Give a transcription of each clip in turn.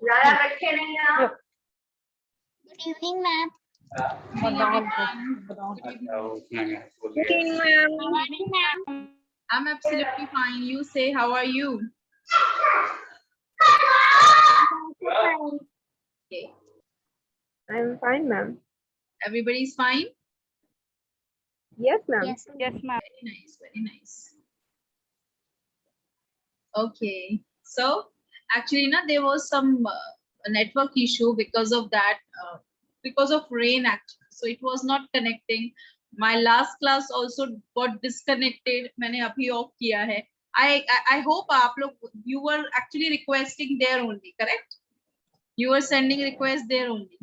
ज्यादा बैठे नहीं आप। Good evening, ma'am. Good evening, ma'am. I'm absolutely fine. You say, how are you? Okay. I'm fine, ma'am. Everybody's fine? Yes, ma'am. Yes. Yes, ma'am. Very nice, very nice. Okay. So, actually, there was some network issue because of that, because of rain, actually. So, it was not connecting. My last class also got disconnected. मैंने अभी off किया है. I hope आप लोग, you were actually requesting there only, correct? You were sending request there only.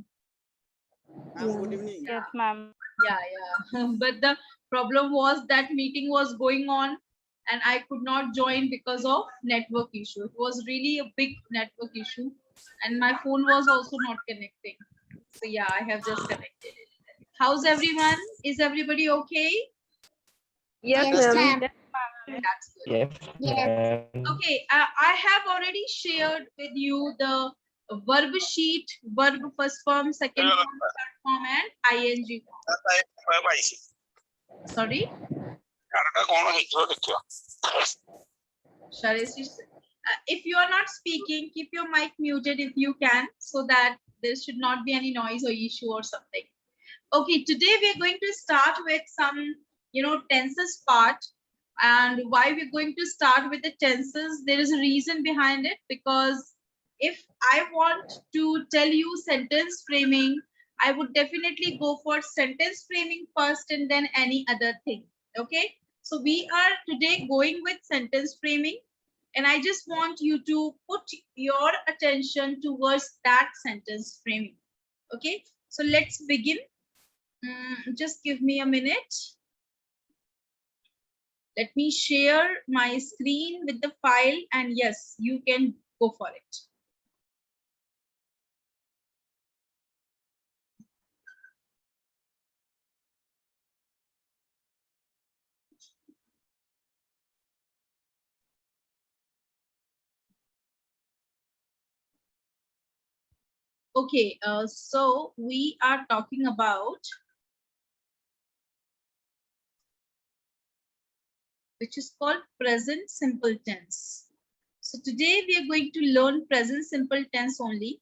Good evening. Yes, ma'am. Yeah. But the problem was that meeting was going on and I could not join because of network issue. It was really a big network issue and my phone was also not connecting. So yeah, I have just connected it. How's everyone? Is everybody okay? Yes, Yes, ma'am. ma'am. That's good. Yes. Yes. Okay, I have already shared with you the verb sheet, verb first form, second form, third form and ing form. Sorry? If you are not speaking, keep your mic muted if you can, so that there should not be any noise or issue or something. Okay, today we are going to start with some, tenses part. And why we're going to start with the tenses, there is a reason behind it, because if I want to tell you sentence framing, I would definitely go for sentence framing first and then any other thing. Okay, so we are today going with sentence framing, and I just want you to put your attention towards that sentence framing. Okay, so let's begin. Just give me a minute. Let me share my screen with the file, and yes, you can go for it. Okay, so we are talking about, which is called present simple tense. So today we are going to learn present simple tense only.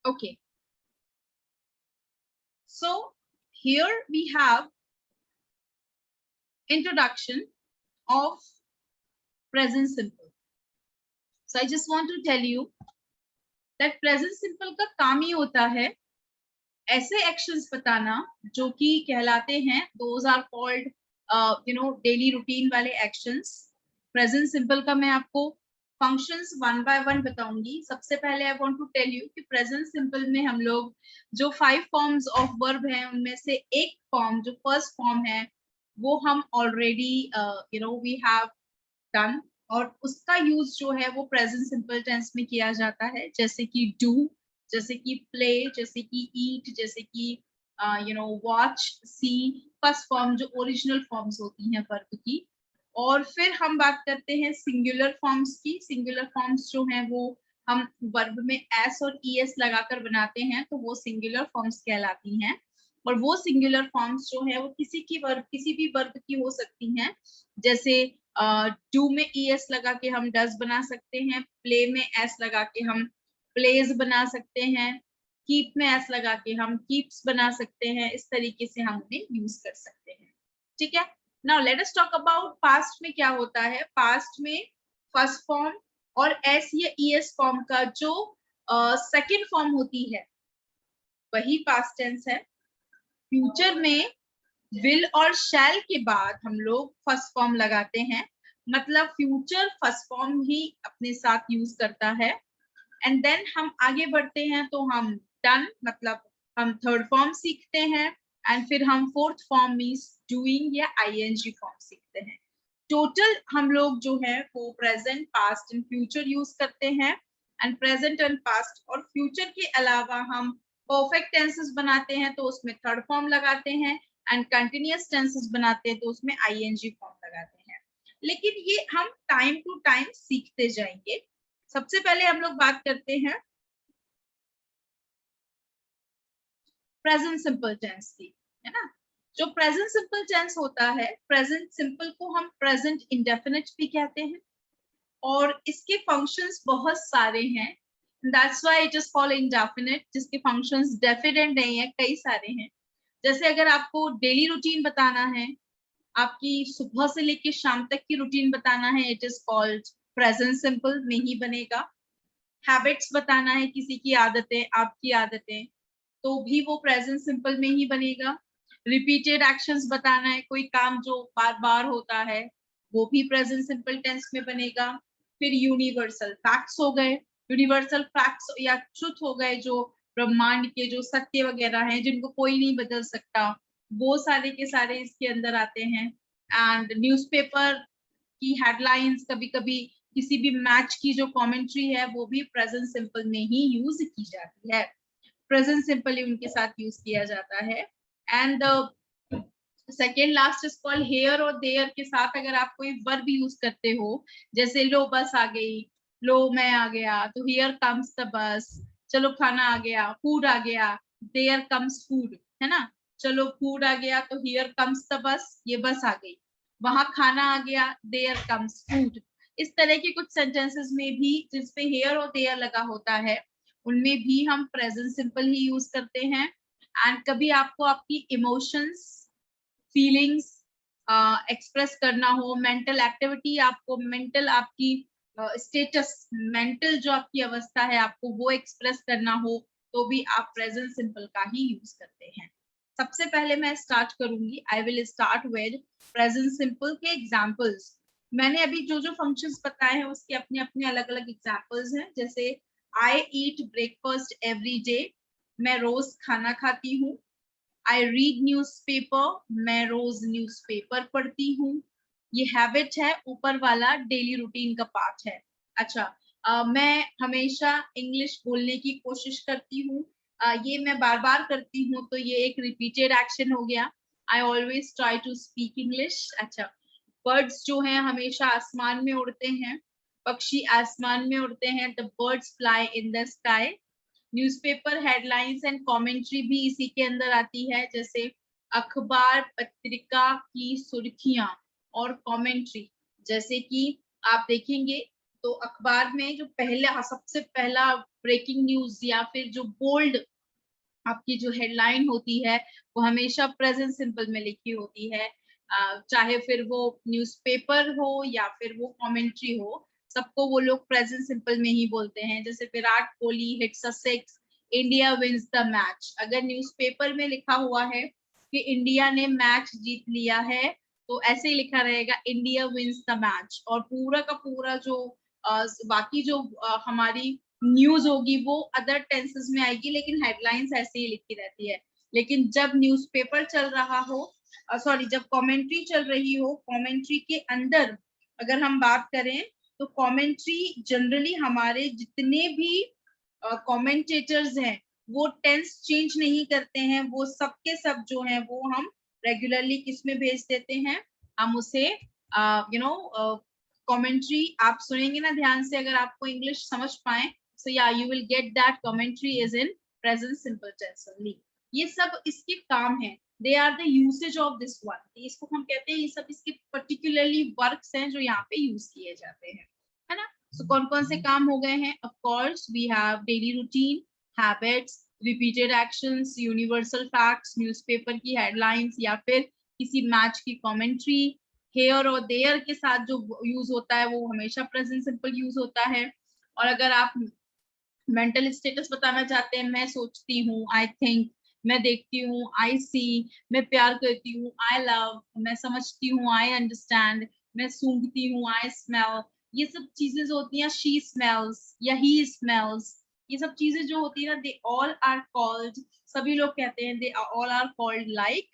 Okay. So here we have introduction of present simple. So I just want to tell you that present simple का काम ही होता है ऐसे actions बताना जो कि कहलाते हैं, those are called daily routine वाले एक्शंस. प्रेजेंट सिंपल का मैं आपको फंक्शंस वन बाय वन बताऊंगी. सबसे पहले I want to tell you कि प्रेजेंट सिंपल में हम लोग जो 5 फॉर्म्स ऑफ वर्ब हैं उनमें से एक फॉर्म, जो फर्स्ट फॉर्म है, वो हम ऑलरेडी वी हैव डन, और उसका यूज जो है वो प्रेजेंट सिंपल टेंस में किया जाता है, जैसे कि डू, जैसे कि प्ले, जैसे कि ईट, जैसे कि वॉच, सी. फर्स्ट फॉर्म जो ओरिजिनल फॉर्म्स होती हैं वर्ब की. और फिर हम बात करते हैं सिंगुलर फॉर्म्स की. सिंगुलर फॉर्म्स जो हैं वो हम वर्ब में एस और ईएस लगाकर बनाते हैं, तो वो सिंगुलर फॉर्म्स कहलाती हैं. और वो सिंगुलर फॉर्म्स जो है वो किसी भी वर्ब की हो सकती हैं. जैसे डू में ईएस लगा के हम डज बना सकते हैं, प्ले में एस लगा के हम प्लेज बना सकते हैं, कीप में एस लगा के हम कीप्स बना सकते हैं. इस तरीके से हम उन्हें यूज कर सकते हैं. ठीक है. Now let us talk about past में क्या होता है. पास्ट में फर्स्ट फॉर्म और एस या ईएस फॉर्म का जो सेकंड फॉर्म होती है वही पास्ट टेंस है. फ्यूचर में विल और शैल के बाद हम लोग फर्स्ट फॉर्म लगाते हैं, मतलब फ्यूचर फर्स्ट फॉर्म ही अपने साथ यूज करता है। एंड देन हम आगे बढ़ते हैं तो हम डन मतलब हम थर्ड फॉर्म सीखते हैं, एंड फिर हम फोर्थ फॉर्म मीन्स डूइंग या आईएनजी फॉर्म सीखते हैं। टोटल हम लोग जो है वो present, past and future use करते हैं, एंड प्रेजेंट एंड पास्ट और फ्यूचर के अलावा हम परफेक्ट टेंसेस बनाते हैं तो उसमें थर्ड फॉर्म लगाते हैं, एंड कंटिन्यूअस टेंसेस बनाते हैं तो उसमें आईएनजी फॉर्म लगाते हैं। लेकिन ये हम टाइम टू टाइम सीखते जाएंगे। सबसे पहले हम लोग बात करते हैं प्रेजेंट सिंपल टेंस की, है ना। जो प्रेजेंट सिंपल टेंस होता है, प्रेजेंट सिंपल को हम प्रेजेंट इंडेफिनिट भी कहते हैं, और इसके फंक्शंस बहुत सारे हैं, that's why it is called indefinite, जिसके फंक्शंस डेफिनेट नहीं है, कई सारे हैं। जैसे अगर आपको डेली रूटीन बताना है, आपकी सुबह से लेके शाम तक की रूटीन बताना है, it is called present simple में ही बनेगा। हैबिट्स बताना है, किसी की आदतें, आपकी आदतें, तो भी वो प्रेजेंट सिंपल में ही बनेगा। रिपीटेड एक्शंस बताना है, कोई काम जो बार बार होता है, वो भी प्रेजेंट सिंपल टेंस में बनेगा। फिर यूनिवर्सल फैक्ट्स हो गए, यूनिवर्सल फैक्ट्स या ट्रुथ हो गए, जो ब्रह्मांड के जो सत्य वगैरह हैं जिनको कोई नहीं बदल सकता, वो सारे के सारे इसके अंदर आते हैं। एंड न्यूज़पेपर की हेडलाइंस, कभी कभी किसी भी मैच की जो कमेंट्री है वो भी प्रेजेंट सिंपल में ही यूज की जाती है, प्रेजेंट सिंपल ही उनके साथ यूज किया जाता है। And second last is called here और देयर के साथ अगर आप कोई वर्ब यूज करते हो, जैसे लो बस आ गई, लो मैं आ गया, तो हियर कम्स द बस, चलो खाना आ गया, फूड आ गया, देयर कम्स फूड, है ना। चलो फूड आ गया तो हियर कम्स द बस, ये बस आ गई, वहां खाना आ गया, देयर कम्स फूड। इस तरह के कुछ सेंटेंसेस में भी जिसपे हेयर और देयर लगा होता है, उनमें भी हम प्रेजेंट सिंपल ही यूज करते हैं। एंड कभी आपको आपकी इमोशंस, फीलिंग्स एक्सप्रेस करना हो, मेंटल एक्टिविटी, आपको मेंटल आपकी स्टेटस, मेंटल जो आपकी अवस्था है आपको वो एक्सप्रेस करना हो, तो भी आप प्रेजेंट सिंपल का ही यूज करते हैं। सबसे पहले मैं स्टार्ट करूंगी, I will start with present simple के एग्जांपल्स। मैंने अभी जो जो फंक्शंस बताए हैं उसके अपने अपने अलग अलग एग्जांपल्स हैं। जैसे आई ईट ब्रेकफास्ट एवरी डे, मैं रोज खाना खाती हूँ। आई रीड न्यूज़पेपर, मैं रोज न्यूज़पेपर पढ़ती हूँ। ये हैबिट है, ऊपर वाला डेली रूटीन का पार्ट है। अच्छा, मैं हमेशा इंग्लिश बोलने की कोशिश करती हूँ, ये मैं बार बार करती हूँ तो ये एक रिपीटेड एक्शन हो गया। I always try to speak English. अच्छा, बर्ड्स जो हैं हमेशा आसमान में उड़ते हैं, पक्षी आसमान में उड़ते हैं, the birds fly in the sky. Newspaper headlines and commentary भी इसी के अंदर आती है, जैसे अखबार पत्रिका की सुर्खियां और कमेंट्री। जैसे कि आप देखेंगे तो अखबार में जो पहला, सबसे पहला ब्रेकिंग न्यूज या फिर जो बोल्ड आपकी जो हेडलाइन होती है वो हमेशा प्रेजेंट सिंपल में लिखी होती है, चाहे फिर वो न्यूज़पेपर हो या फिर वो कमेंट्री हो, सबको वो लोग प्रेजेंट सिंपल में ही बोलते हैं। जैसे Virat Kohli hits a six, India wins the match. अगर न्यूज़पेपर में लिखा हुआ है कि इंडिया ने मैच जीत लिया है, तो ऐसे ही लिखा रहेगा इंडिया विंस द मैच, और पूरा का पूरा जो बाकी जो हमारी न्यूज होगी वो अदर टेंसेस में आएगी, लेकिन हेडलाइंस ऐसे ही लिखी रहती है। लेकिन जब न्यूज़पेपर चल रहा हो, सॉरी जब कमेंट्री चल रही हो, कमेंट्री के अंदर अगर हम बात करें तो कमेंट्री जनरली हमारे जितने भी कमेंटेटर्स हैं वो टेंस चेंज नहीं करते हैं, वो सब के सब जो हैं वो हम रेगुलरली किस में भेज देते हैं, हम उसे कमेंट्री आप सुनेंगे ना ध्यान से, अगर आपको इंग्लिश समझ पाए, so yeah you will get that commentary is in present simple tense only। ये सब इसके काम है, they are the usage of this one, इसको हम कहते हैं, ये सब इसके particularly works हैं जो यहाँ पे यूज किए जाते हैं, है ना। so कौन कौन से काम हो गए हैं, of course we have daily routine, habits, repeated actions, universal facts, newspaper की headlines या फिर किसी मैच की commentary। हेयर और देयर के साथ जो यूज होता है वो हमेशा प्रेजेंट सिंपल यूज होता है। और अगर आप मेंटल स्टेटस बताना चाहते हैं, मैं सोचती हूँ, आई थिंक, मैं देखती हूँ, आई सी, मैं प्यार करती हूँ, आई लव, मैं समझती हूँ, आई अंडरस्टैंड, मैं सूंघती हूँ, आई स्मेल, ये सब चीजें जो होती हैं, शी स्मेल्स या ही स्मेल्स, ये सब चीजें जो होती है ना, दे ऑल आर कॉल्ड, सभी लोग कहते हैं they all are called like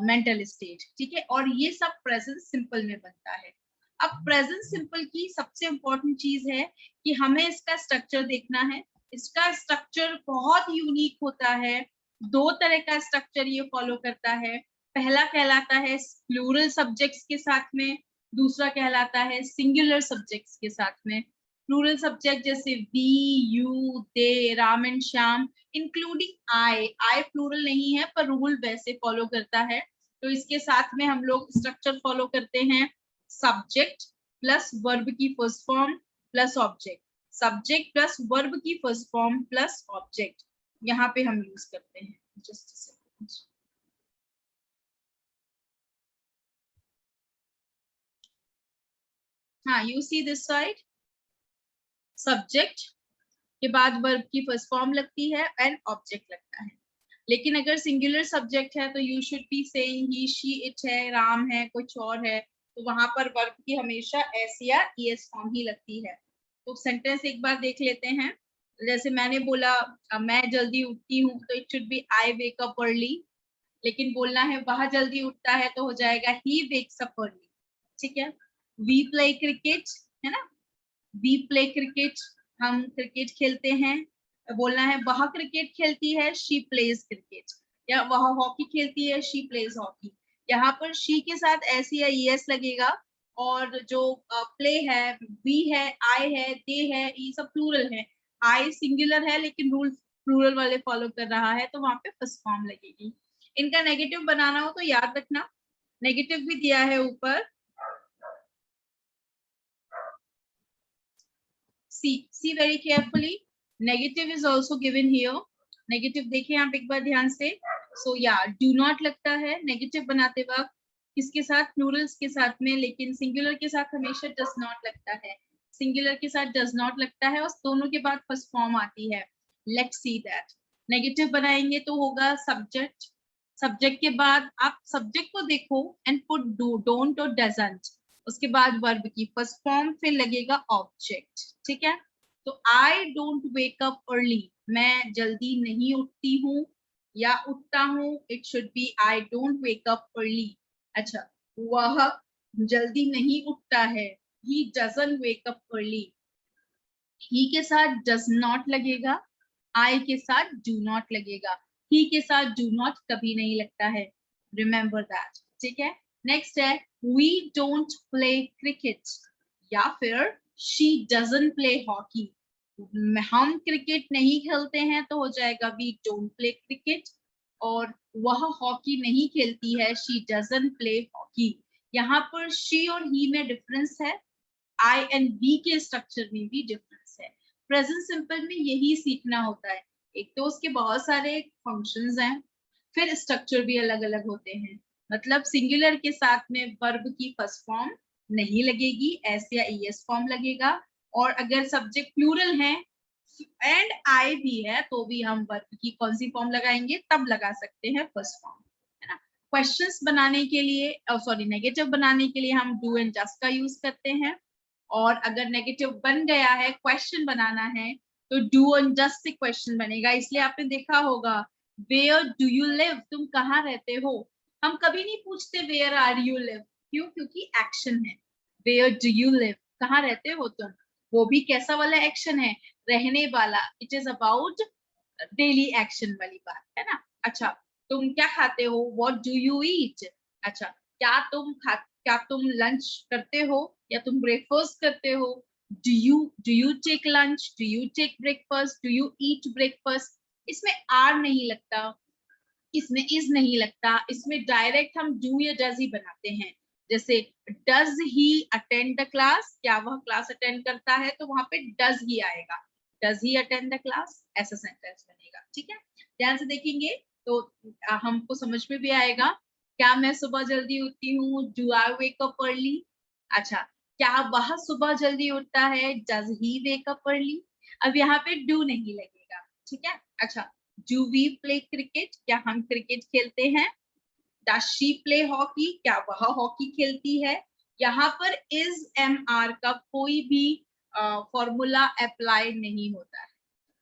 mental state, ठीक है। और ये सब प्रेजेंट सिंपल में बनता है। अब प्रेजेंट सिंपल की सबसे इंपॉर्टेंट चीज है कि हमें इसका स्ट्रक्चर देखना है। इसका स्ट्रक्चर बहुत यूनिक होता है। दो तरह का स्ट्रक्चर ये फॉलो करता है। पहला कहलाता है प्लूरल सब्जेक्ट्स के साथ में, दूसरा कहलाता है सिंगुलर सब्जेक्ट्स के साथ में। प्लूरल सब्जेक्ट जैसे we, you, they, Ram and Shyam, including I plural नहीं है पर रूल वैसे फॉलो करता है। तो इसके साथ में हम लोग स्ट्रक्चर फॉलो करते हैं, सब्जेक्ट प्लस वर्ब की first form plus object, subject plus verb की फर्स्ट फॉर्म प्लस ऑब्जेक्ट, यहाँ पे हम यूज करते हैं। Just a second. हाँ, you see this side, subject के बाद वर्ब की फर्स्ट फॉर्म लगती है एंड ऑब्जेक्ट लगता है। लेकिन अगर सिंगुलर सब्जेक्ट है तो you should be saying he, she, it है, राम है, कुछ और है, तो वहां पर वर्ब की हमेशा एस या ईएस फॉर्म ही लगती है। तो सेंटेंस एक बार देख लेते हैं। जैसे मैंने बोला मैं जल्दी उठती हूँ, तो it should be I wake up early. लेकिन बोलना है वह जल्दी उठता है, तो हो जाएगा ही वेक्स अप अर्ली, ठीक है। वी प्ले क्रिकेट, है ना, वी प्ले क्रिकेट, हम क्रिकेट खेलते हैं। बोलना है वह क्रिकेट खेलती है, शी प्लेज क्रिकेट, या वह हॉकी खेलती है, शी प्लेज हॉकी। यहाँ पर शी के साथ एस या ईएस लगेगा, और जो प्ले है, वी है, आई है, दे है, ये सब प्लूरल है। आई सिंगुलर है लेकिन रूल प्लूरल वाले फॉलो कर रहा है, तो वहां पे फर्स्ट फॉर्म लगेगी। इनका नेगेटिव बनाना हो तो याद रखना, नेगेटिव भी दिया है ऊपर। See very carefully. Negative is also given here. Negative देखिए आप एक बार ध्यान से। So yeah, do not लगता है negative बनाते वक्त किसके साथ, plurals के साथ में, लेकिन singular के साथ हमेशा does not लगता है। Singular के साथ does not लगता है और दोनों के बाद first form आती है। Let's see that. Negative बनाएंगे तो होगा subject. Subject के बाद आप subject को देखो and put do, don't और doesn't. उसके बाद वर्ब की फर्स्ट फॉर्म, फिर लगेगा ऑब्जेक्ट, ठीक है। तो I don't wake up early, मैं जल्दी नहीं उठती हूँ या उठता हूँ, it should be I don't wake up early. अच्छा, वह जल्दी नहीं उठता है, he doesn't wake up early. He के साथ डज नॉट लगेगा, आई के साथ डू नॉट लगेगा, ही के साथ डू नॉट कभी नहीं लगता है, रिमेंबर दैट, ठीक है। नेक्स्ट है we don't play cricket, या फिर she doesn't play hockey, हम क्रिकेट नहीं खेलते हैं, तो हो जाएगा we don't play cricket, और वह हॉकी नहीं खेलती है, she doesn't play hockey। यहाँ पर she और he में डिफरेंस है, I and we के स्ट्रक्चर में भी डिफरेंस है। प्रेजेंट सिंपल में यही सीखना होता है। एक तो उसके बहुत सारे फंक्शंस हैं, फिर स्ट्रक्चर भी अलग अलग होते हैं। मतलब सिंगुलर के साथ में वर्ब की फर्स्ट फॉर्म नहीं लगेगी, एस या ईएस फॉर्म लगेगा, और अगर सब्जेक्ट प्लूरल है एंड आई भी है तो भी हम वर्ब की कौन सी फॉर्म लगाएंगे, तब लगा सकते हैं फर्स्ट फॉर्म, है ना। क्वेश्चंस बनाने के लिए, सॉरी नेगेटिव बनाने के लिए हम डू एंड जस्ट का यूज करते हैं, और अगर नेगेटिव बन गया है, क्वेश्चन बनाना है, तो do and just say question बनेगा। इसलिए आपने देखा होगा वेयर डू यू लिव, तुम कहाँ रहते हो, हम कभी नहीं पूछते वेयर आर यू लिव, क्यों, क्योंकि एक्शन है। वेयर डू यू लिव, कहाँ रहते हो तुम, वो भी कैसा वाला एक्शन है, रहने वाला, it is about daily action वाली बात, है ना। अच्छा, तुम क्या खाते हो, व्हाट डू यू ईट, अच्छा क्या तुम लंच करते हो या तुम ब्रेकफास्ट करते हो, do you take lunch, do you take breakfast, do you eat breakfast. इसमें आर नहीं लगता, इसमें इज नहीं लगता, इसमें डायरेक्ट हम डू या डज ही बनाते हैं। जैसे does he attend the class, क्या वह क्लास अटेंड करता है, तो वहां पे डज ही आएगा, does he attend the class, ऐसा सेंटेंस बनेगा, ठीक है। ध्यान से देखेंगे तो हमको समझ में भी आएगा। क्या मैं सुबह जल्दी उठती हूँ, do I wake up early. अच्छा, क्या वह सुबह जल्दी उठता है, does he wake up early. अब यहाँ पे डू नहीं लगेगा, ठीक है। अच्छा, डू वी प्ले क्रिकेट, क्या हम क्रिकेट खेलते हैं? डज शी प्ले हॉकी, क्या वह हॉकी खेलती है? यहाँ पर इज एम आर का कोई भी फॉर्मूला अप्लाई नहीं होता है।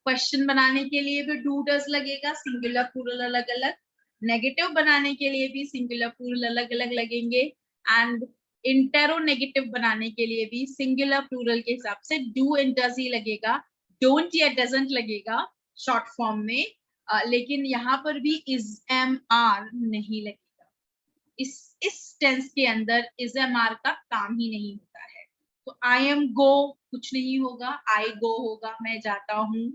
क्वेश्चन बनाने के लिए भी डू डज लगेगा, सिंगुलर प्लूरल अलग अलग। नेगेटिव बनाने के लिए भी सिंगुलर प्लूरल अलग अलग लगेंगे। एंड इंटेरोनेगेटिव बनाने के लिए भी सिंगुलर प्लूरल के हिसाब से डू एंड डज ही लगेगा, डोंट या डजंट लगेगा शॉर्ट फॉर्म में। लेकिन यहाँ पर भी इज एम आर नहीं लगेगा। इस टेंस के अंदर इज एम आर का काम ही नहीं होता है। तो आई एम गो कुछ नहीं होगा, आई गो होगा, मैं जाता हूँ।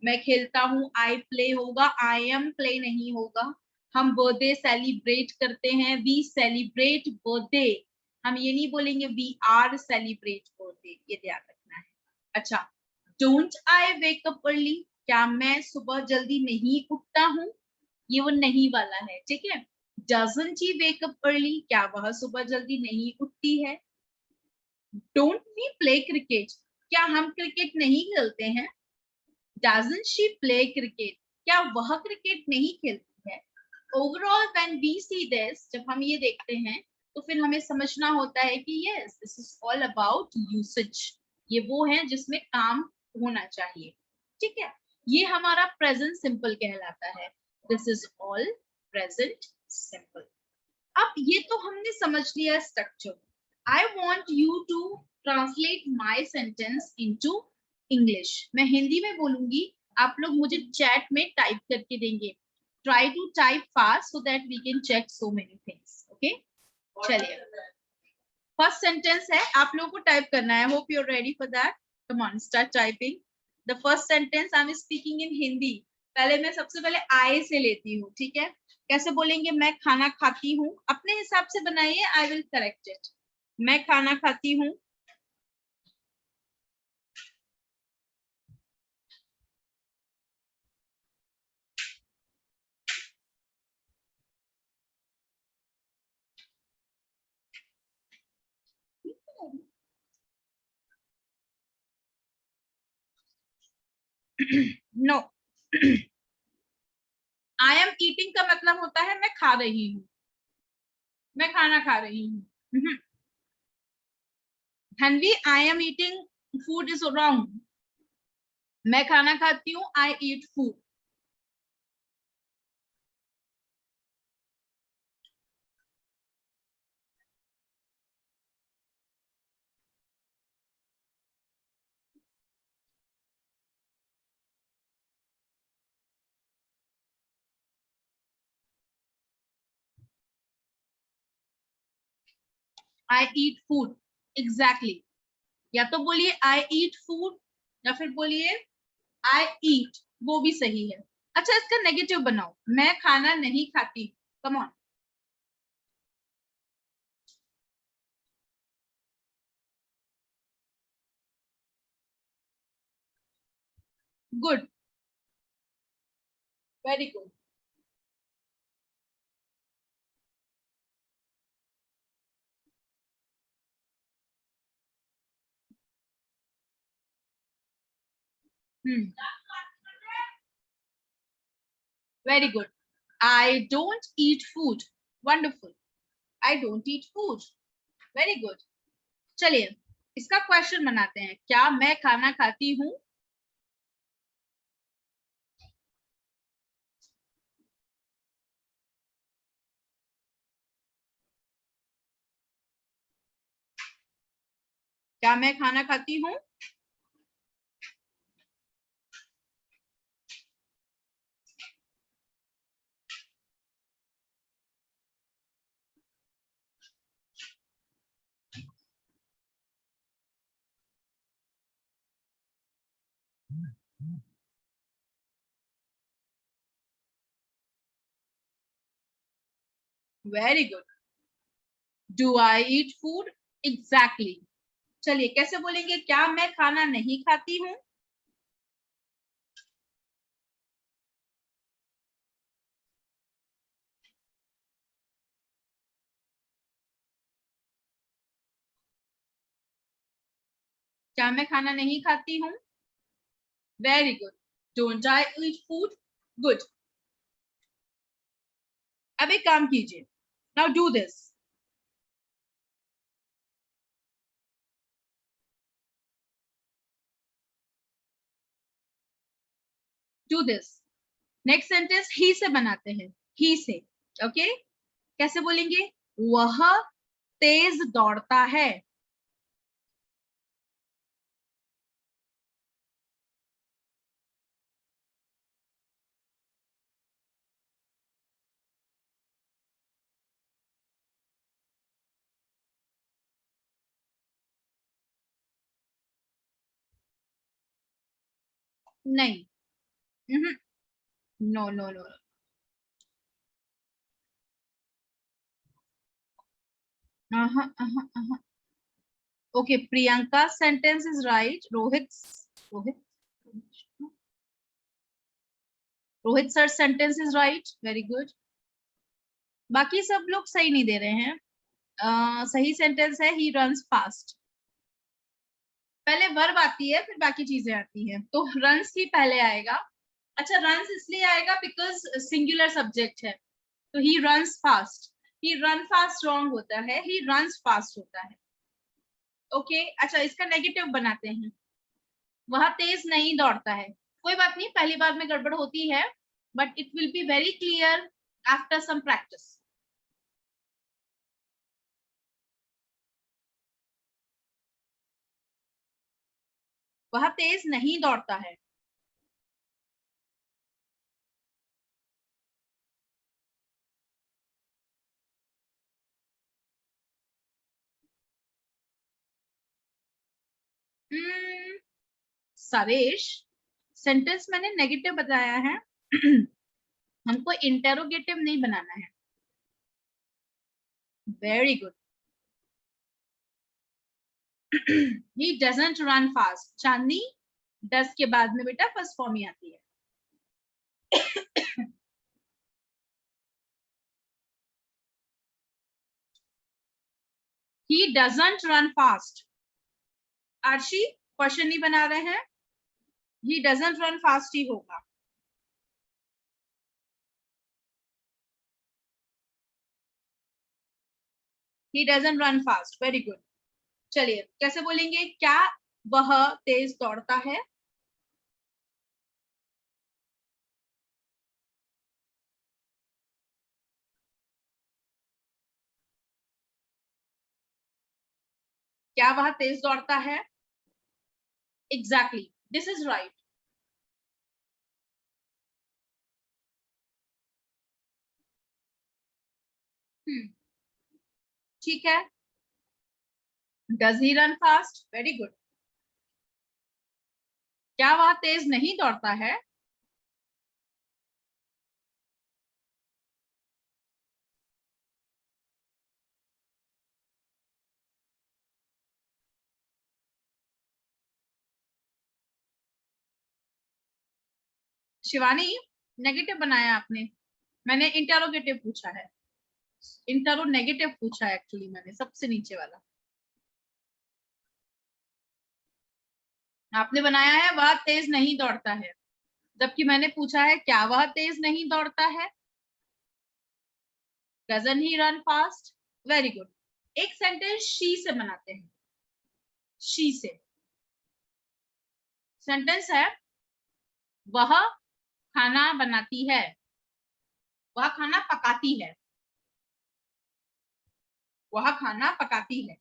मैं खेलता हूँ, आई प्ले होगा, आई एम प्ले नहीं होगा। हम बर्थडे सेलिब्रेट करते हैं, वी सेलिब्रेट बर्थडे। हम ये नहीं बोलेंगे वी आर सेलिब्रेट बर्थडे, ये ध्यान रखना है। अच्छा, don't I wake up early, क्या मैं सुबह जल्दी नहीं उठता हूँ? ये वो नहीं वाला है, ठीक है। Doesn't he wake up early, क्या वह सुबह जल्दी नहीं उठती है? डोंट वी प्ले क्रिकेट, क्या हम क्रिकेट नहीं खेलते हैं? डजंट शी प्ले क्रिकेट, क्या वह क्रिकेट नहीं खेलती है? Overall when we see this, जब हम ये देखते हैं तो फिर हमें समझना होता है कि yes this is all about usage. ये वो है जिसमें काम होना चाहिए, ठीक है। ये हमारा प्रेजेंट सिंपल कहलाता है। This is all present simple. अब ये तो हमने समझ लिया structure. I want you to translate my sentence into English. मैं हिंदी में बोलूंगी, आप लोग मुझे चैट में टाइप करके देंगे। Try to type fast so that we can check so many things. Okay, चलिए फर्स्ट सेंटेंस है, आप लोगों को टाइप करना है। Hope you are ready for that. Come on, start typing the first sentence. I am speaking in Hindi. पहले मैं सबसे पहले आई से लेती हूँ, ठीक है। कैसे बोलेंगे? मैं खाना खाती हूँ, अपने हिसाब से बनाइए, आई विल करेक्ट इट। मैं खाना खाती हूँ। नो, आई एम ईटिंग का मतलब होता है मैं खा रही हूँ, मैं खाना खा रही हूँ। Dhanvi, I am eating food is wrong. मैं खाना खाती हूँ, आई ईट फूड। आई ईट फूड, एग्जैक्टली। या तो बोलिए आई ईट फूड, या फिर बोलिए आई ईट, वो भी सही है। अच्छा, इसका नेगेटिव बनाओ, मैं खाना नहीं खाती। Come on, good, very good. Very good. I don't eat food, wonderful. I don't eat food, very good. चलिए इसका क्वेश्चन बनाते हैं, क्या मैं खाना खाती हूँ? क्या मैं खाना खाती हूँ? Very good. Do I eat food, exactly. चलिए कैसे बोलेंगे, क्या मैं खाना नहीं खाती हूँ? क्या मैं खाना नहीं खाती हूँ? Very good. Don't I eat food, good. अब एक काम कीजिए, now do this. Do this. Next sentence ही से बनाते हैं, ही से। ओके, कैसे बोलेंगे? वह तेज दौड़ता है। नहीं, no no no. Okay, Priyanka sentence is right. Rohit Rohit Rohit sir sentence is right, very good. बाकी सब लोग सही नहीं दे रहे हैं। सही सेंटेंस है ही रन्स फास्ट। पहले वर्ब आती है फिर बाकी चीजें आती हैं, तो रन्स ही पहले आएगा। अच्छा, रन्स इसलिए आएगा बिकॉज सिंगुलर सब्जेक्ट है, तो he runs fast. He run fast wrong होता है, ही रन्स फास्ट होता है। ओके, अच्छा इसका नेगेटिव बनाते हैं। वह तेज नहीं दौड़ता है। कोई बात नहीं, पहली बार में गड़बड़ होती है, but it will be very clear after some practice. वह तेज नहीं दौड़ता है। सरेश, सेंटेंस मैंने नेगेटिव बताया है। हमको इंटेरोगेटिव नहीं बनाना है। Very good. He doesn't run fast। चांदनी, डस के बाद में बेटा फर्स्ट फॉर्म ही आती है। He doesn't run fast। Aarshi, question नहीं बना रहे हैं, he doesn't run fast ही होगा। He doesn't run fast, very good। चलिए कैसे बोलेंगे? क्या वह तेज दौड़ता है? क्या वह तेज दौड़ता है? Exactly, this is right. ठीक है। Does he run fast? Very good. क्या वह तेज नहीं दौड़ता है? शिवानी, नेगेटिव बनाया आपने, मैंने इंटरोगेटिव पूछा है। इंटरो नेगेटिव पूछा है एक्चुअली मैंने, सबसे नीचे वाला। आपने बनाया है वह तेज नहीं दौड़ता है, जबकि मैंने पूछा है क्या वह तेज नहीं दौड़ता है? डजन ही रन फास्ट? Very good. एक सेंटेंस शी से बनाते हैं। शी से सेंटेंस है, वह खाना बनाती है। वह खाना पकाती है। वह खाना पकाती है।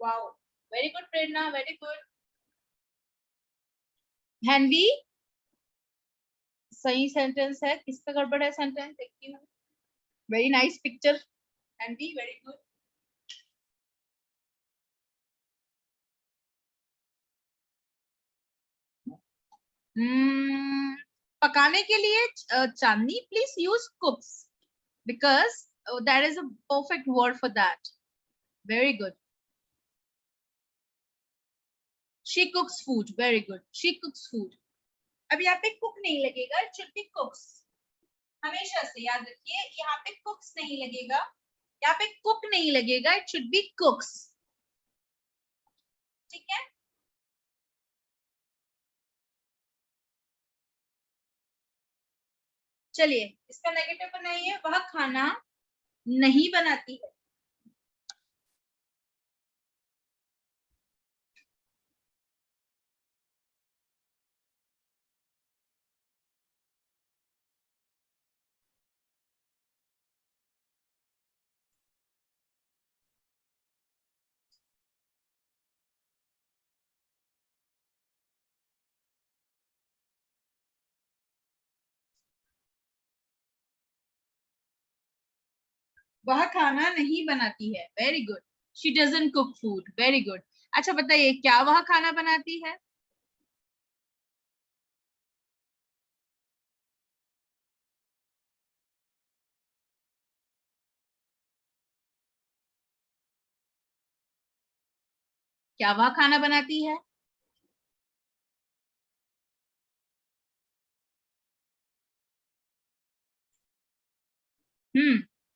Wow, very good Prerna, very good. हैंडी, सही सेंटेंस है। किसका गड़बड़ है सेंटेंस देखती हूँ। वेरी नाइस पिक्चर हैंडी, वेरी गुड। पकाने के लिए Chandni, please use cooks because that is a perfect word for that. Very good. She cooks food, very good, she cooks food. अब यहाँ पे कुक नहीं लगेगा, इट शुड बी कुक्स। हमेशा से याद रखिए, यहाँ पे कुक्स नहीं लगेगा, यहाँ पे कुक नहीं लगेगा, इट शुड बी कुक्स। ठीक है, चलिए इसका नेगेटिव बनाइए। वह खाना नहीं बनाती है। वह खाना नहीं बनाती है। Very good. She doesn't cook food. Very good. अच्छा बताइए, क्या वह खाना बनाती है? क्या वह खाना बनाती है?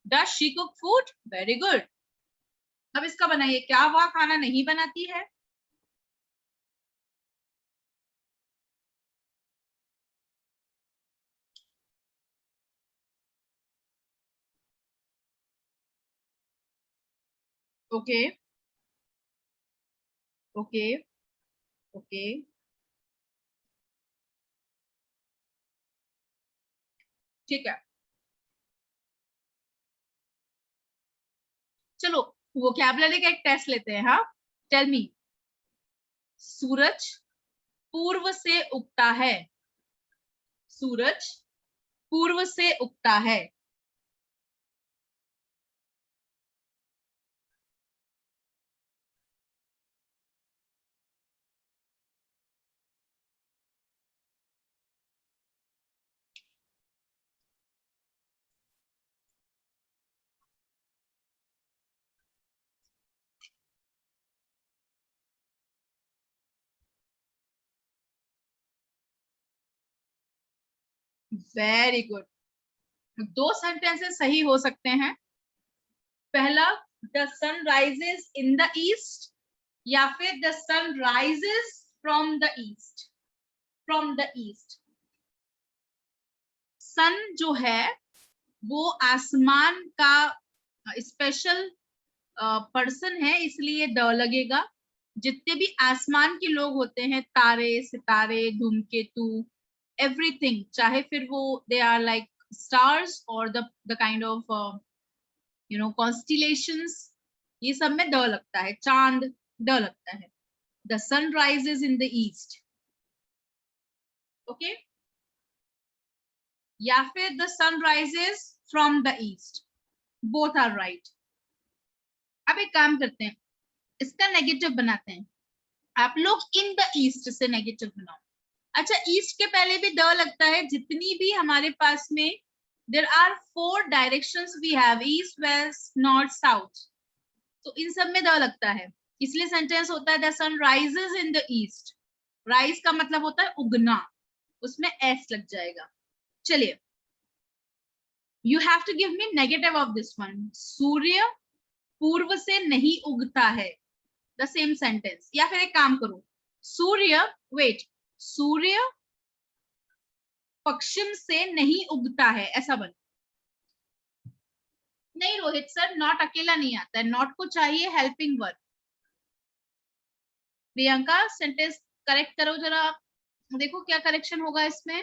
Does she cook food? Very good. अब इसका बनाइए, क्या वह खाना नहीं बनाती है? ओके ओके ओके, ठीक है। चलो वोकैबुलरी का एक टेस्ट लेते हैं। हाँ, टेल मी। सूरज पूर्व से उगता है। सूरज पूर्व से उगता है। Very good. दो सेंटेंसेस सही हो सकते हैं। पहला, the sun rises in the east, या फिर the sun rises from the east. From the east. Sun जो है वो आसमान का स्पेशल पर्सन है, इसलिए द लगेगा। जितने भी आसमान के लोग होते हैं, तारे, सितारे, धूमकेतु, एवरीथिंग, चाहे फिर वो दे आर लाइक स्टार्स और द काइंड ऑफ कॉन्स्टिलेशंस, ये सब में द लगता है। चांद, द लगता है। The sun rises in the east. Okay, या फिर the sun rises from the east. Both are right. अब एक काम करते हैं, इसका नेगेटिव बनाते हैं। आप लोग इन द ईस्ट से नेगेटिव बनाओ। अच्छा, ईस्ट के पहले भी द लगता है। जितनी भी हमारे पास में there are 4 directions we have, east, west, north, south, तो इन सब में द लगता है। इसलिए सेंटेंस होता है the sun rises in the east. Rise का मतलब होता है उगना, उसमें एस लग जाएगा। चलिए, you have to give me negative of this one. सूर्य पूर्व से नहीं उगता है। The same sentence. या फिर एक काम करो, सूर्य, वेट, सूर्य पश्चिम से नहीं उगता है, ऐसा बन। नहीं रोहित सर, नॉट अकेला नहीं आता है, नॉट को चाहिए helping verb. Priyanka, sentence correct करो जरा, देखो क्या करेक्शन होगा इसमें।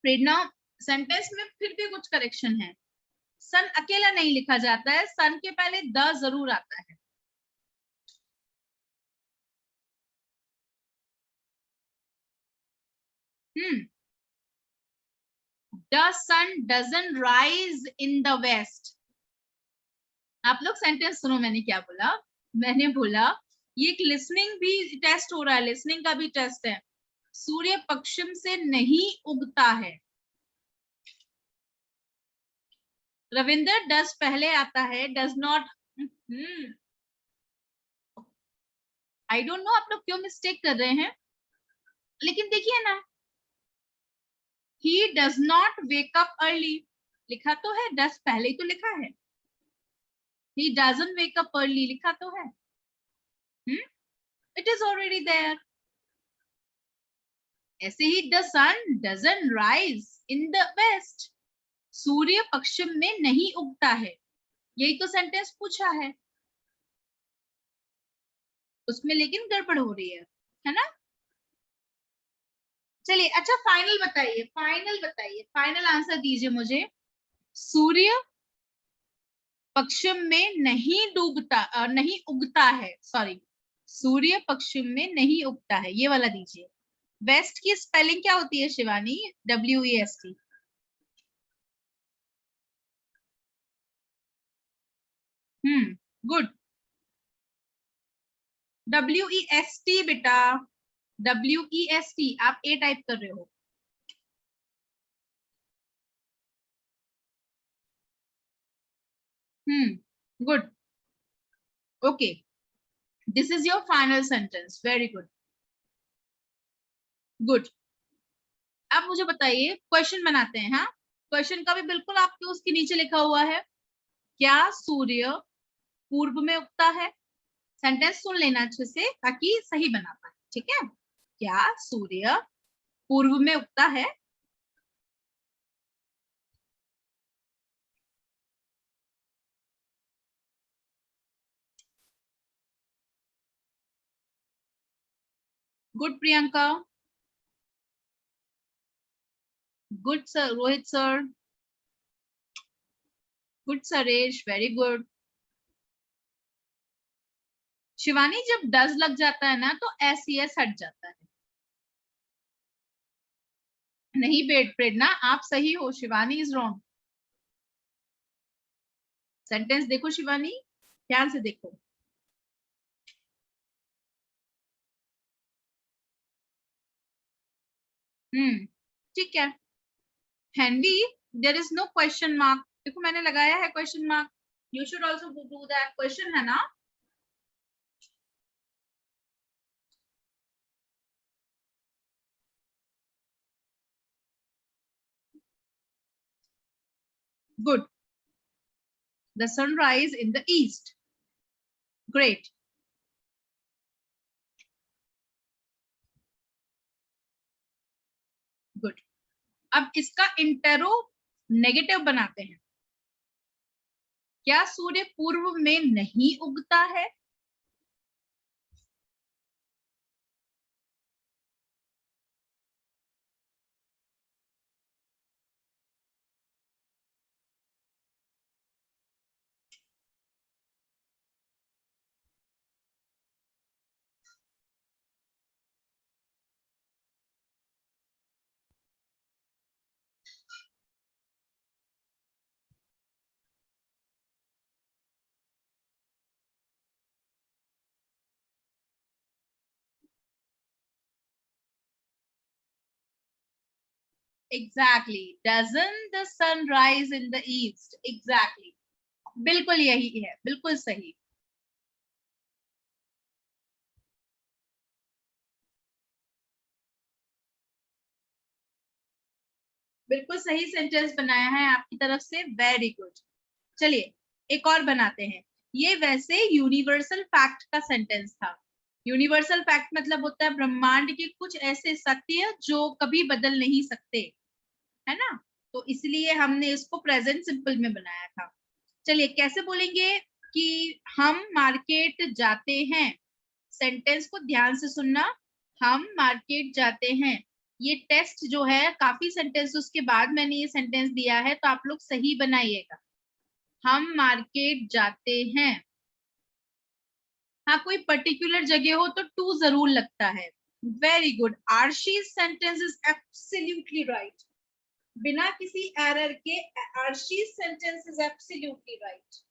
प्रेरणा, सेंटेंस में फिर भी कुछ करेक्शन है। सन अकेला नहीं लिखा जाता है, सन के पहले द जरूर आता है। The sun doesn't rise in the west. आप लोग सेंटेंस सुनो, मैंने क्या बोला। मैंने बोला ये एक लिसनिंग भी टेस्ट हो रहा है, लिसनिंग का भी टेस्ट है। सूर्य पश्चिम से नहीं उगता है। रविंदर, डज पहले आता है, does not. I don't know आप लोग क्यों मिस्टेक कर रहे हैं, लेकिन देखिए ना, he does not wake up early लिखा तो है, डज पहले ही तो लिखा है। He doesn't wake up early, लिखा तो है. It is already there. ऐसे ही the sun doesn't rise in the west. सूर्य पश्चिम में नहीं उगता है. यही तो सेंटेंस पूछा है, उसमें लेकिन गड़बड़ हो रही है ना. चलिए अच्छा फाइनल बताइए, फाइनल आंसर दीजिए मुझे. सूर्य पश्चिम में नहीं डूबता, नहीं उगता है, सॉरी, सूर्य पश्चिम में नहीं उगता है, ये वाला दीजिए. वेस्ट की स्पेलिंग क्या होती है शिवानी? WEST. गुड. WEST बेटा, WEST. आप ए टाइप कर रहे हो. Good. Okay, this is your final sentence. Very good. Good. अब मुझे बताइए, क्वेश्चन बनाते हैं. हाँ, क्वेश्चन का भी बिल्कुल आपके उसके नीचे लिखा हुआ है, क्या सूर्य पूर्व में उगता है? सेंटेंस सुन लेना अच्छे से ताकि सही बना पाए. ठीक है, क्या सूर्य पूर्व में उगता है? Good Priyanka. Good sir Rohit sir. Good Suresh. Very good. Shivani, जब डज लग जाता है ना तो SES हट जाता है. नहीं प्रेरणा, आप सही हो, शिवानी इज रॉन्ग. सेंटेंस देखो शिवानी, ध्यान से देखो. ठीक है. हैंडी, there is no question mark. देखो मैंने लगाया है question mark. You should also do that. Question है ना. Good. The sunrise in the east. Great. Good. अब इसका इंटेरो नेगेटिव बनाते हैं. क्या सूर्य पूर्व में नहीं उगता है? Exactly. Doesn't the sun rise in the east? Exactly. बिल्कुल यही है, बिल्कुल सही. बिल्कुल सही सेंटेंस बनाया है आपकी तरफ से. Very good. चलिए एक और बनाते हैं. ये वैसे यूनिवर्सल फैक्ट का सेंटेंस था. यूनिवर्सल फैक्ट मतलब होता है ब्रह्मांड के कुछ ऐसे सत्य जो कभी बदल नहीं सकते, है ना. तो इसलिए हमने इसको प्रेजेंट सिंपल में बनाया था. चलिए कैसे बोलेंगे कि हम मार्केट जाते हैं. सेंटेंस को ध्यान से सुनना. हम मार्केट जाते हैं. ये टेस्ट जो है, काफी सेंटेंस उसके बाद मैंने ये सेंटेंस दिया है, तो आप लोग सही बनाइएगा. हम मार्केट जाते हैं. हाँ, कोई पर्टिकुलर जगह हो तो टू जरूर लगता है. Very good. Aarshi's sentence is absolutely right. बिना किसी एरर के Aarshi's sentence is absolutely right.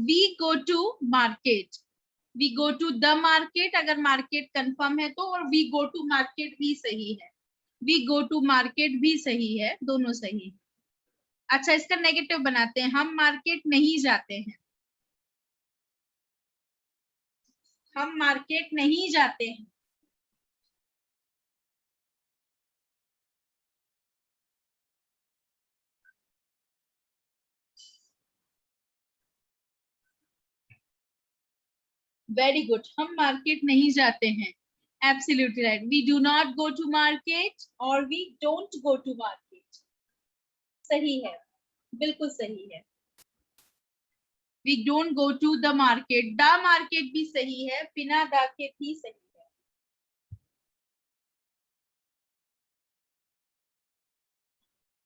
We go to market. We go to the market, अगर मार्केट कंफर्म है तो, और वी गो टू मार्केट भी सही है, वी गो टू मार्केट भी सही है, दोनों सही है। अच्छा, इसका नेगेटिव बनाते हैं, हम मार्केट नहीं जाते हैं, हम मार्केट नहीं जाते हैं। वेरी गुड, हम मार्केट नहीं जाते हैं, absolutely right. We do not go to market और we don't go to market, सही है, बिल्कुल सही है। We don't go to the market, the market भी सही है, बिना द के भी सही है।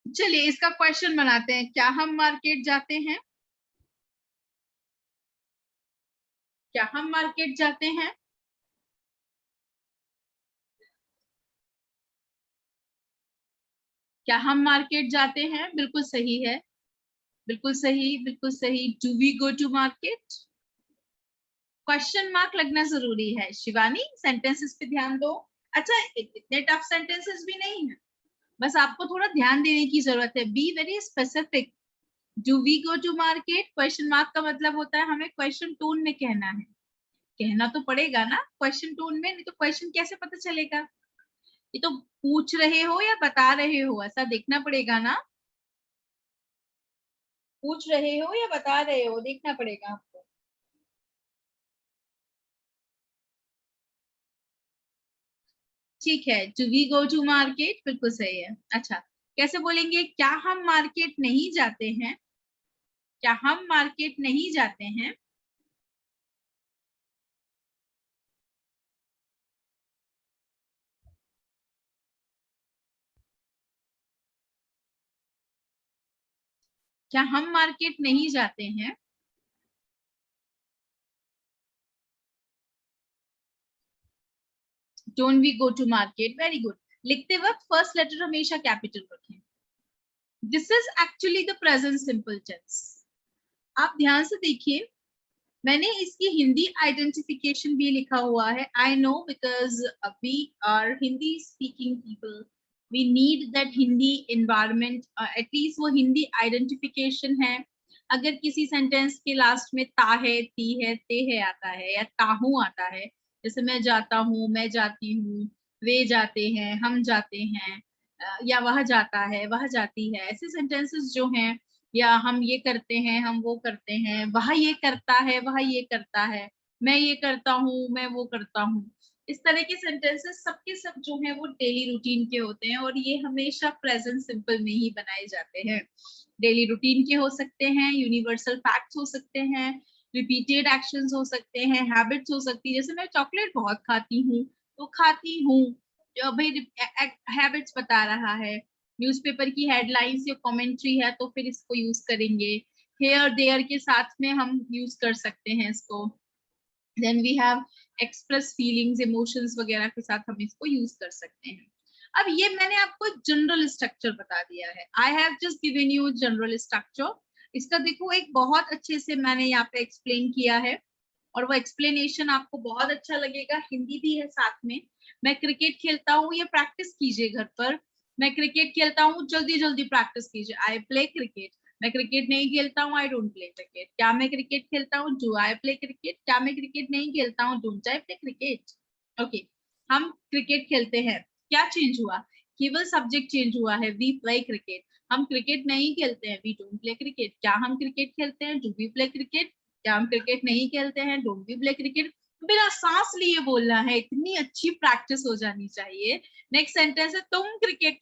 चलिए इसका क्वेश्चन बनाते हैं, क्या हम मार्केट जाते हैं, क्या हम मार्केट जाते हैं? क्या हम मार्केट जाते हैं? बिल्कुल सही है, बिल्कुल सही, बिल्कुल सही। Do we go to market? Question mark लगना जरूरी है शिवानी, सेंटेंसेस पे ध्यान दो। अच्छा, इतने टफ सेंटेंसेस भी नहीं है, बस आपको थोड़ा ध्यान देने की जरूरत है। Be very specific. Do we go to market, question mark का मतलब होता है हमें क्वेश्चन टोन में कहना है, कहना तो पड़ेगा ना क्वेश्चन टोन में, नहीं तो क्वेश्चन कैसे पता चलेगा? ये तो पूछ रहे हो या बता रहे हो, ऐसा देखना पड़ेगा ना, पूछ रहे हो या बता रहे हो, देखना पड़ेगा आपको। ठीक है, do we go to market बिल्कुल सही है। अच्छा, कैसे बोलेंगे, क्या हम मार्केट नहीं जाते हैं, क्या हम मार्केट नहीं जाते हैं? क्या हम मार्केट नहीं जाते हैं? Don't we go to market, very good. लिखते वक्त फर्स्ट लेटर हमेशा कैपिटल रखें। This is actually the present simple tense. आप ध्यान से देखिए, मैंने इसकी हिंदी आइडेंटिफिकेशन भी लिखा हुआ है। I know because we are Hindi speaking people, we need that Hindi environment, at least वो हिंदी आइडेंटिफिकेशन है। अगर किसी सेंटेंस के लास्ट में ता है, ती है, ते है आता है, या ताहू आता है, जैसे मैं जाता हूँ, मैं जाती हूँ, वे जाते हैं, हम जाते हैं, या वह जाता है, वह जाती है, ऐसे सेंटेंसेस जो हैं, या हम ये करते हैं, हम वो करते हैं, वह ये करता है, वह ये करता है, मैं ये करता हूँ, मैं वो करता हूँ, इस तरह के सेंटेंसेस सबके सब जो हैं वो डेली रूटीन के होते हैं, और ये हमेशा प्रेजेंट सिंपल में ही बनाए जाते हैं। डेली रूटीन के हो सकते हैं, यूनिवर्सल फैक्ट्स हो सकते हैं, रिपीटेड एक्शंस हो सकते हैं, हैबिट्स हो सकती है। जैसे मैं चॉकलेट बहुत खाती हूँ, तो खाती हूँ, जो भाई हैबिट्स बता रहा है। न्यूज़पेपर की हेडलाइंस या कमेंट्री है तो फिर इसको यूज करेंगे। हेयर देयर के साथ में हम यूज कर सकते हैं इसको। Then we have express feelings, emotions वगैरह के साथ हम इसको यूज कर सकते हैं। अब ये मैंने आपको जनरल स्ट्रक्चर बता दिया है, I have just given you general structure. इसका देखो एक बहुत अच्छे से मैंने यहाँ पे एक्सप्लेन किया है, और वो एक्सप्लेनेशन आपको बहुत अच्छा लगेगा, हिंदी भी है साथ में। मैं क्रिकेट खेलता हूँ, ये प्रैक्टिस कीजिए घर पर। मैं क्रिकेट खेलता हूँ, जल्दी जल्दी प्रैक्टिस कीजिए। I play cricket. मैं क्रिकेट नहीं खेलता हूँ, आई डोंट प्ले क्रिकेट। क्या मैं क्रिकेट खेलता हूँ? Do I play cricket? क्या मैं क्रिकेट नहीं खेलता हूँ? Don't I play cricket? Okay, हम क्रिकेट खेलते हैं, क्या चेंज हुआ? केवल सब्जेक्ट चेंज हुआ है, वी प्ले क्रिकेट। हम क्रिकेट नहीं खेलते हैं, वी डोंट प्ले क्रिकेट। क्या हम क्रिकेट खेलते हैं? Do we play cricket? क्या हम क्रिकेट नहीं खेलते हैं? Don't we play cricket? बिना सांस लिए बोलना है, इतनी अच्छी प्रैक्टिस हो जानी चाहिए। नेक्स्ट सेंटेंस है, तुम क्रिकेट